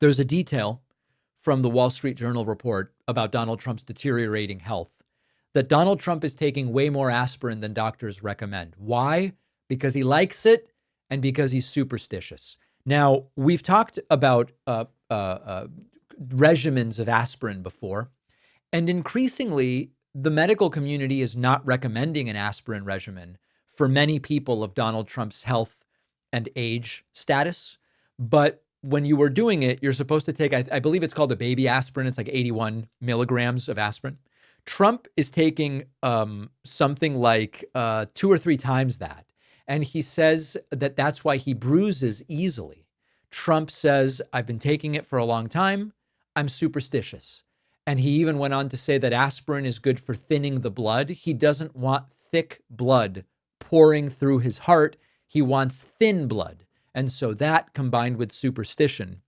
There's a detail from the Wall Street Journal report about Donald Trump's deteriorating health that Donald Trump is taking way more aspirin than doctors recommend. Why? Because he likes it and because he's superstitious. Now, we've talked about regimens of aspirin before, and increasingly, the medical community is not recommending an aspirin regimen for many people of Donald Trump's health and age status. But when you were doing it, you're supposed to take, I believe it's called a baby aspirin. It's like 81 milligrams of aspirin. Trump is taking something like 2 or 3 times that. And he says that that's why he bruises easily. Trump says, I've been taking it for a long time. I'm superstitious. And he even went on to say that aspirin is good for thinning the blood. He doesn't want thick blood pouring through his heart. He wants thin blood. And so that, combined with superstition,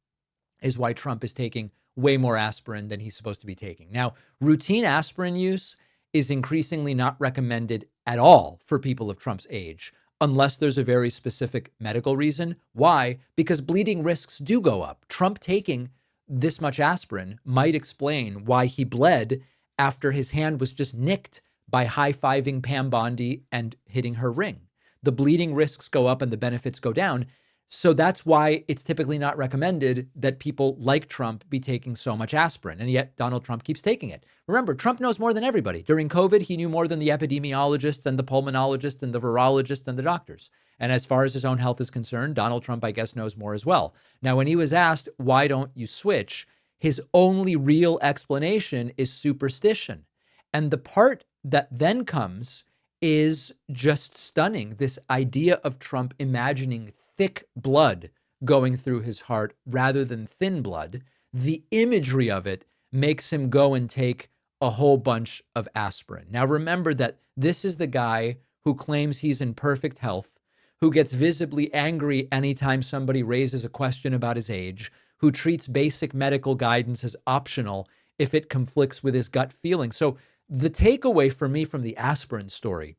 is why Trump is taking way more aspirin than he's supposed to be taking. Now, routine aspirin use is increasingly not recommended at all for people of Trump's age, unless there's a very specific medical reason. Why? Because bleeding risks do go up. Trump taking this much aspirin might explain why he bled after his hand was just nicked by high-fiving Pam Bondi and hitting her ring. The bleeding risks go up and the benefits go down. So that's why it's typically not recommended that people like Trump be taking so much aspirin. And yet Donald Trump keeps taking it. Remember, Trump knows more than everybody. During COVID, he knew more than the epidemiologists and the pulmonologists and the virologists and the doctors. And as far as his own health is concerned, Donald Trump, I guess, knows more as well. Now, when he was asked, why don't you switch? His only real explanation is superstition. And the part that then comes is just stunning. This idea of Trump imagining thick blood going through his heart rather than thin blood. The imagery of it makes him go and take a whole bunch of aspirin. Now, remember that this is the guy who claims he's in perfect health, who gets visibly angry anytime somebody raises a question about his age, who treats basic medical guidance as optional if it conflicts with his gut feeling. So the takeaway for me from the aspirin story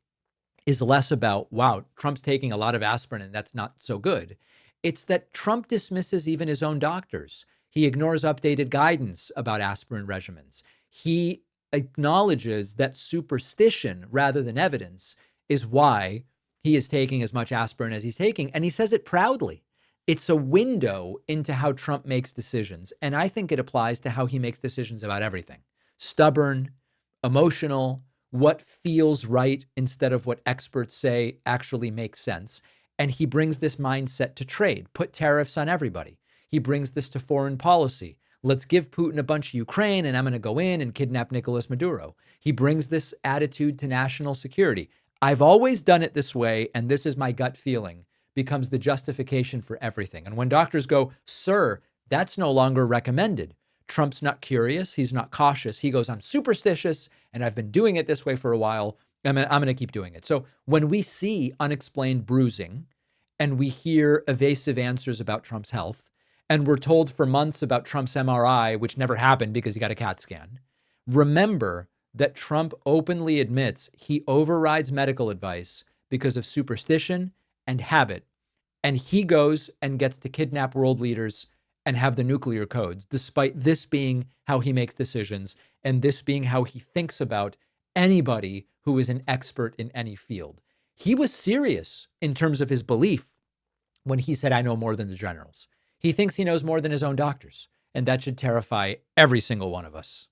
is less about, wow, Trump's taking a lot of aspirin and that's not so good. It's that Trump dismisses even his own doctors. He ignores updated guidance about aspirin regimens. He acknowledges that superstition rather than evidence is why he is taking as much aspirin as he's taking. And he says it proudly. It's a window into how Trump makes decisions. And I think it applies to how he makes decisions about everything. Stubborn, emotional, what feels right instead of what experts say actually makes sense. And he brings this mindset to trade, put tariffs on everybody. He brings this to foreign policy. Let's give Putin a bunch of Ukraine and I'm going to go in and kidnap Nicolas Maduro. He brings this attitude to national security. I've always done it this way, and this is my gut feeling, becomes the justification for everything. And when doctors go, sir, that's no longer recommended. Trump's not curious. He's not cautious. He goes, I'm superstitious and I've been doing it this way for a while. I'm going to keep doing it. So when we see unexplained bruising and we hear evasive answers about Trump's health, and we're told for months about Trump's MRI, which never happened because he got a CAT scan, remember that Trump openly admits he overrides medical advice because of superstition and habit. And he goes and gets to kidnap world leaders and have the nuclear codes, despite this being how he makes decisions and this being how he thinks about anybody who is an expert in any field. He was serious in terms of his belief when he said, I know more than the generals. He thinks he knows more than his own doctors, and that should terrify every single one of us.